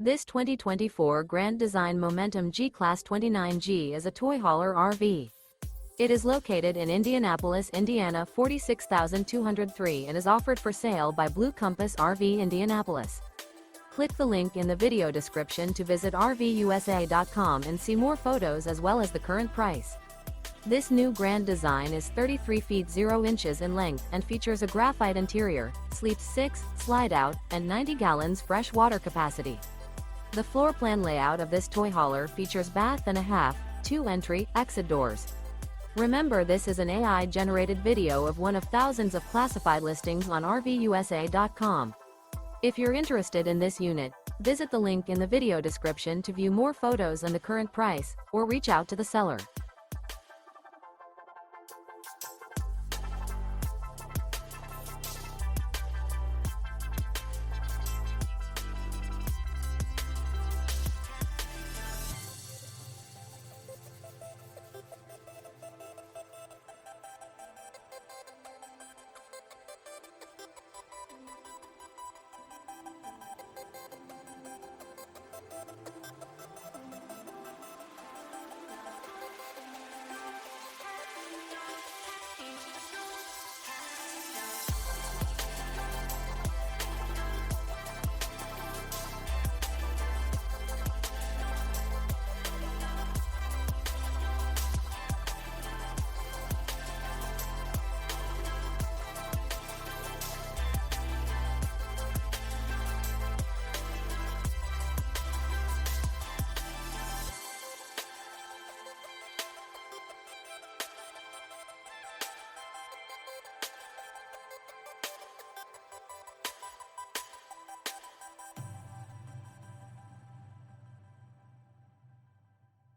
This 2024 Grand Design Momentum G-Class 29G is a toy hauler RV. It is located in Indianapolis, Indiana 46203 and is offered for sale by Blue Compass RV Indianapolis. Click the link in the video description to visit RVUSA.com and see more photos as well as the current price. This new Grand Design is 33 feet 0 inches in length and features a graphite interior, sleeps 6, slide-out, and 90 gallons fresh water capacity. The floor plan layout of this toy hauler features bath and a half, 2 entry, exit doors. Remember, this is an AI-generated video of one of thousands of classified listings on RVUSA.com. If you're interested in this unit, visit the link in the video description to view more photos and the current price, or reach out to the seller.